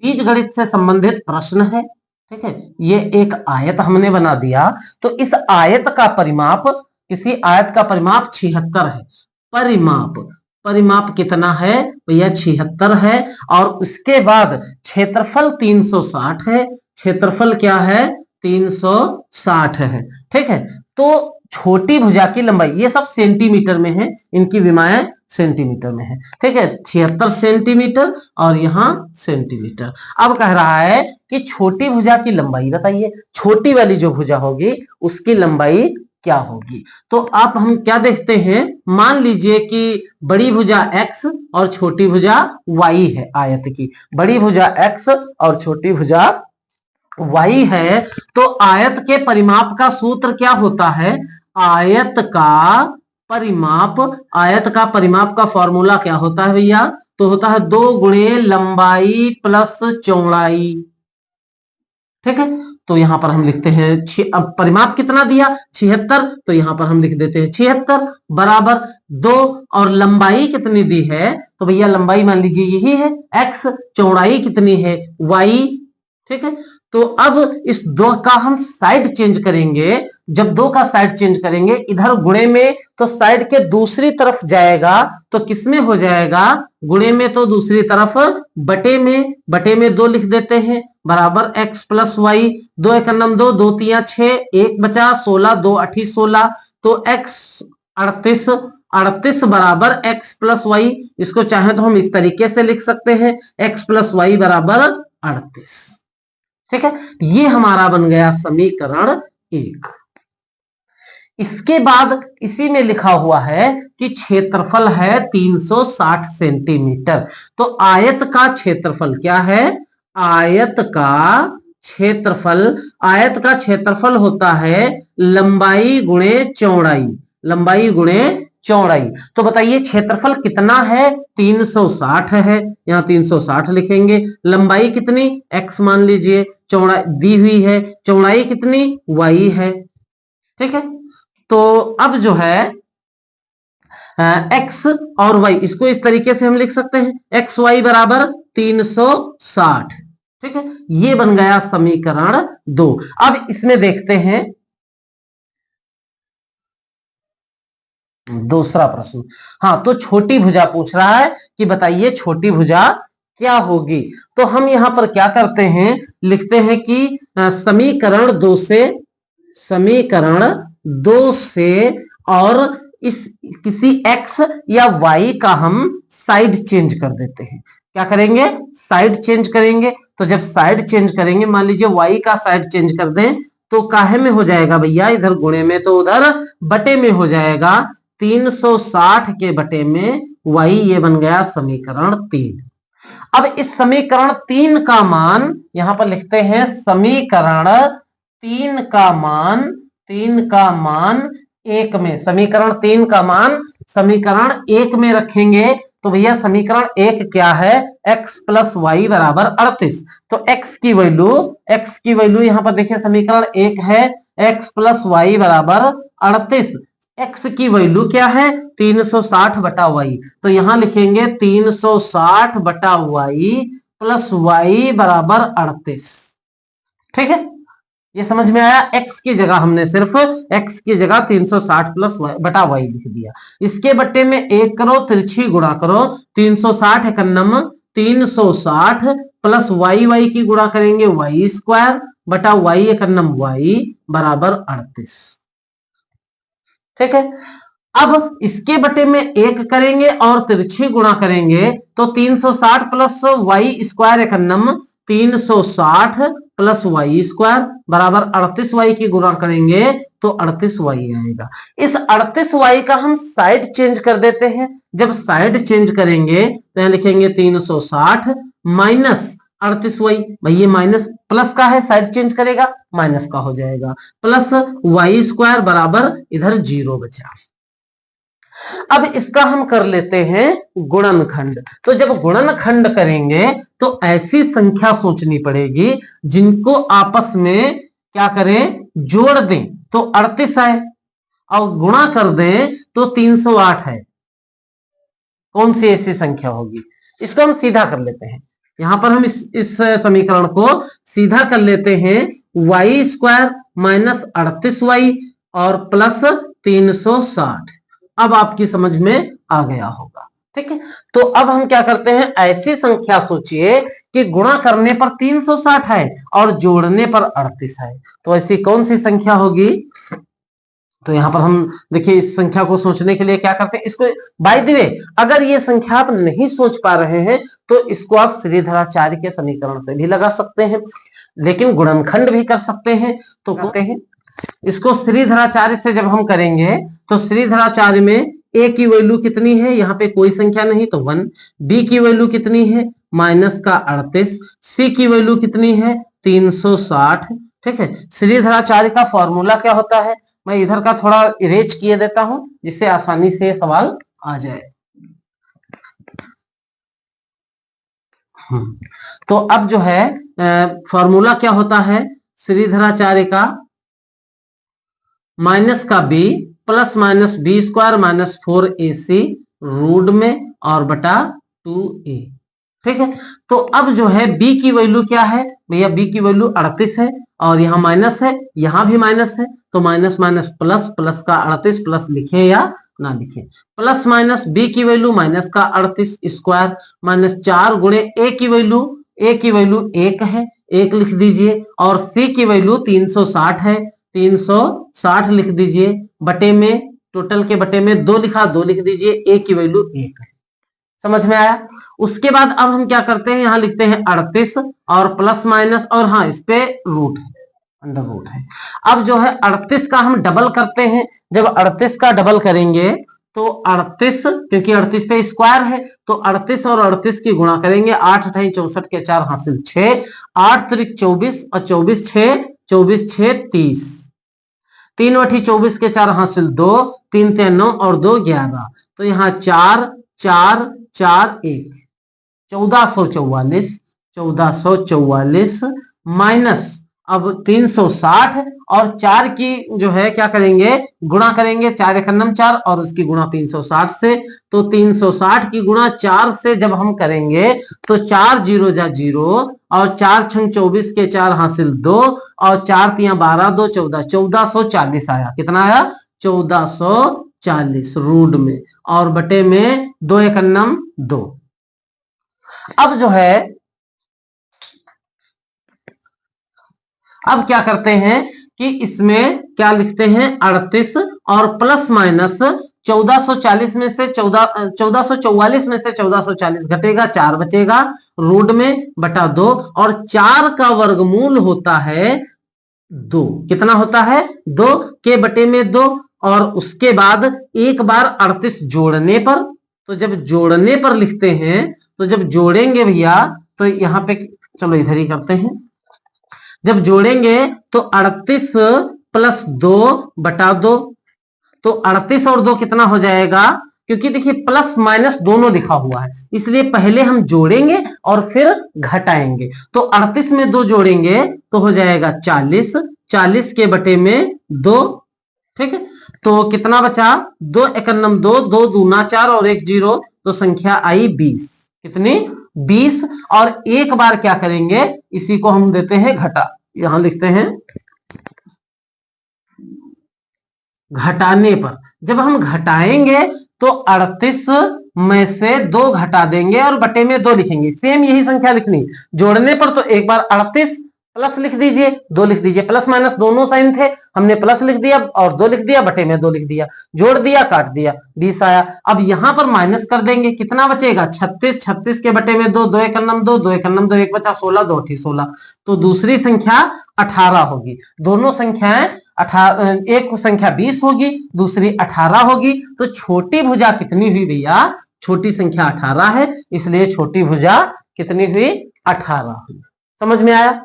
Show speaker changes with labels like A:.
A: बीजगणित से संबंधित प्रश्न है। ठीक है, ये एक आयत हमने बना दिया, तो इस आयत का परिमाप, किसी आयत का परिमाप 76 है। परिमाप कितना है भैया? 76 है। और उसके बाद क्षेत्रफल 360 है। क्षेत्रफल क्या है? 360 है। ठीक है, तो छोटी भुजा की लंबाई, ये सब सेंटीमीटर में है, इनकी विमाएं सेंटीमीटर में है। ठीक है, 76 सेंटीमीटर और यहां सेंटीमीटर। अब कह रहा है कि छोटी भुजा की लंबाई बताइए, छोटी वाली जो भुजा होगी उसकी लंबाई क्या होगी। तो आप हम क्या देखते हैं, मान लीजिए कि बड़ी भुजा x और छोटी भुजा y है आयत की। बड़ी भुजा x और छोटी भुजा y है, तो आयत के परिमाप का सूत्र क्या होता है? आयत का परिमाप का फॉर्मूला क्या होता है भैया? तो होता है 2 गुणे लंबाई प्लस चौड़ाई। ठीक है, तो यहां पर हम लिखते हैं अब परिमाप कितना दिया? 76, तो यहां पर हम लिख देते हैं 76 बराबर 2, और लंबाई कितनी दी है? तो भैया लंबाई मान लीजिए यही है x, चौड़ाई कितनी है? y। ठीक है, तो अब इस 2 का हम साइड चेंज करेंगे। जब 2 का साइड चेंज करेंगे, इधर गुणे में तो साइड के दूसरी तरफ जाएगा, तो किसमें हो जाएगा? गुणे में तो दूसरी तरफ बटे में 2 लिख देते हैं बराबर x प्लस वाई। 2 एक 2, 2 3 6, 1 बचा 16, 2 8 16, तो x 38 बराबर x प्लस वाई। इसको चाहे तो हम इस तरीके से लिख सकते हैं, x प्लस वाई बराबर 38। ठीक है, ये हमारा बन गया समीकरण 1। इसके बाद इसी में लिखा हुआ है कि क्षेत्रफल है 360 सेंटीमीटर। तो आयत का क्षेत्रफल क्या है? आयत का क्षेत्रफल होता है लंबाई गुणे चौड़ाई। तो बताइए क्षेत्रफल कितना है? 360 है, यहां 360 लिखेंगे। लंबाई कितनी? x मान लीजिए, चौड़ाई दी हुई है, चौड़ाई कितनी? y है। ठीक है, तो अब जो है x और y, इसको इस तरीके से हम लिख सकते हैं, एक्स वाई बराबर 360। ठीक है, ये बन गया समीकरण 2। अब इसमें देखते हैं दूसरा प्रश्न। हाँ, तो छोटी भुजा पूछ रहा है कि बताइए छोटी भुजा क्या होगी। तो हम यहां पर क्या करते हैं, लिखते हैं कि समीकरण 2 से और इस किसी x या y का हम साइड चेंज कर देते हैं। क्या करेंगे? साइड चेंज करेंगे। तो जब साइड चेंज करेंगे, मान लीजिए y का साइड चेंज कर दें, तो काहे में हो जाएगा भैया? इधर गुणे में तो उधर बटे में हो जाएगा। 360 के बटे में y, ये बन गया समीकरण 3। अब इस समीकरण 3 का मान यहां पर लिखते हैं, समीकरण 3 का मान 1 में, समीकरण 3 का मान समीकरण 1 में रखेंगे। तो भैया समीकरण 1 क्या है? x प्लस वाई बराबर 38। तो x की वैल्यू यहां पर देखिए, समीकरण 1 है x प्लस वाई बराबर 38। x की वैल्यू क्या है? 360 बटा वाई। तो यहां लिखेंगे 360 बटा वाई प्लस वाई बराबर 38। ठीक है, ये समझ में आया? x की जगह हमने सिर्फ x की जगह 360 प्लस बटा वाई लिख दिया। इसके बट्टे में 1 करो, तिरछी गुणा करो, 360 एकन्नम 360 प्लस वाई की गुणा करेंगे वाई स्क्वायर बटा वाई एकन्नम वाई बराबर 38। ठीक है, अब इसके बटे में 1 करेंगे और तिरछी गुणा करेंगे, तो 360 प्लस वाई स्क्वायर एकन्नम 360 प्लस वाई स्क्वायर बराबर 38 वाई की गुणा करेंगे तो 38 वाई आएगा। इस 38 वाई का हम साइड चेंज कर देते हैं। जब साइड चेंज करेंगे तो यहां लिखेंगे 360 माइनस 38 वाई। भाई ये माइनस प्लस का है, साइड चेंज करेगा माइनस का हो जाएगा, प्लस वाई स्क्वायर बराबर इधर 0 बचा। अब इसका हम कर लेते हैं गुणनखंड। तो जब गुणनखंड करेंगे तो ऐसी संख्या सोचनी पड़ेगी जिनको आपस में क्या करें? जोड़ दें तो 38 है, और गुणा कर दें तो 308 है। कौन सी ऐसी संख्या होगी? इसको हम सीधा कर लेते हैं। यहां पर हम इस समीकरण को सीधा कर लेते हैं, वाई स्क्वायर माइनस 38y और प्लस 360। अब आपकी समझ में आ गया होगा, ठीक है। तो अब हम क्या करते हैं, ऐसी संख्या सोचिए कि गुणा करने पर 360 है और जोड़ने पर 38 है, तो ऐसी कौन सी संख्या होगी। तो यहां पर हम देखिए इस संख्या को सोचने के लिए क्या करते हैं, इसको बाय द वे अगर ये संख्या आप नहीं सोच पा रहे हैं तो इसको आप श्रीधराचार्य के समीकरण से भी लगा सकते हैं, लेकिन गुणनखंड भी कर सकते हैं। तो करते हैं इसको श्रीधराचार्य से जब हम करेंगे तो श्रीधराचार्य में ए की वैल्यू कितनी है, यहाँ पे कोई संख्या नहीं तो 1, बी की वैल्यू कितनी है माइनस का 38, सी की वैल्यू कितनी है 360, ठीक है। श्रीधराचार्य का फॉर्मूला क्या होता है, मैं इधर का थोड़ा इरेज किए देता हूं जिससे आसानी से सवाल आ जाए। तो अब जो है फॉर्मूला क्या होता है श्रीधराचार्य का, माइनस का B plus minus B square minus 4ac root में और बटा 2a, ठीक है। तो अब जो है b की वैल्यू क्या है भैया, b की वैल्यू 38 है और यहाँ माइनस है, यहाँ भी माइनस है, तो माइनस माइनस प्लस, प्लस का 38 प्लस लिखे या ना लिखे, प्लस माइनस b की वैल्यू माइनस का 38 स्क्वायर माइनस 4 गुणे a की वैल्यू 1 है, 1 लिख दीजिए, और c की वैल्यू 360 है, 360 लिख दीजिए, बटे में टोटल के बटे में 2 लिखा, 2 लिख दीजिए, a की वैल्यू 1 है। समझ में आया। उसके बाद अब हम क्या करते हैं, यहां लिखते हैं 38 और प्लस माइनस, और हाँ इस पे रूट है, अंडर रूट है। अब जो है 38 का हम डबल करते हैं, जब 38 का डबल करेंगे तो 38, क्योंकि 38 पे स्क्वायर है तो 38 और 38 की गुणा करेंगे, 8 अठाई 64 के 4 हासिल 6, 8 त्रिक 24 और 24 6 30, 3 अठी 24 के 4 हासिल 2, 3 ते 9 और 2 11, तो यहाँ 4 4 4 1, 1444 माइनस अब 360 और 4 की जो है क्या करेंगे गुणा करेंगे, 4 एक 4 और उसकी गुणा 360 से, तो 360 की गुणा 4 से जब हम करेंगे तो 4 0 जा 0 और 4 छंग 24 के 4 हासिल 2 और 4 तिया 12 2 14, 1440 आया। कितना आया 1440 रूट में और बटे में 2 एक 2। अब जो है अब क्या करते हैं कि इसमें क्या लिखते हैं 38 और प्लस माइनस 1440 में से 1444 में से 1440 घटेगा, 4 बचेगा, रूट में बटा 2 और 4 का वर्गमूल होता है 2। कितना होता है 2 के बटे में 2 और उसके बाद एक बार 38 जोड़ने पर, तो जब जोड़ने पर लिखते हैं तो जब जोड़ेंगे भैया तो यहां पे चलो इधर ही करते हैं, जब जोड़ेंगे तो 38 प्लस 2 बटा 2, तो 38 और 2 कितना हो जाएगा, क्योंकि देखिए प्लस माइनस दोनों लिखा हुआ है इसलिए पहले हम जोड़ेंगे और फिर घटाएंगे, तो 38 में 2 जोड़ेंगे तो हो जाएगा 40, 40 के बटे में 2, ठीक है। तो कितना बचा 2 एक 2, 2 दूना 4 और 1 0, तो संख्या आई 20। कितनी 20। और एक बार क्या करेंगे इसी को हम देते हैं घटा, यहां लिखते हैं घटाने पर, जब हम घटाएंगे तो 38 में से 2 घटा देंगे और बटे में 2 लिखेंगे, सेम यही संख्या लिखनी। जोड़ने पर तो एक बार 38 प्लस लिख दीजिए, 2 लिख दीजिए, प्लस माइनस दोनों साइन थे, हमने प्लस लिख दिया और 2 लिख दिया, बटे में 2 लिख दिया, जोड़ दिया काट दिया 20 आया। अब यहां पर माइनस कर देंगे, कितना बचेगा 36, 36 के बटे में 2, 2 एक 2, 2 एक 2 1 बचा 16, 2 अठी 16, तो दूसरी संख्या 18 होगी। दोनों संख्याएं 18, एक संख्या 20 होगी दूसरी 18 होगी, तो छोटी भुजा कितनी हुई भैया, छोटी संख्या 18 है इसलिए छोटी भुजा कितनी हुई 18 हुई। समझ में आया।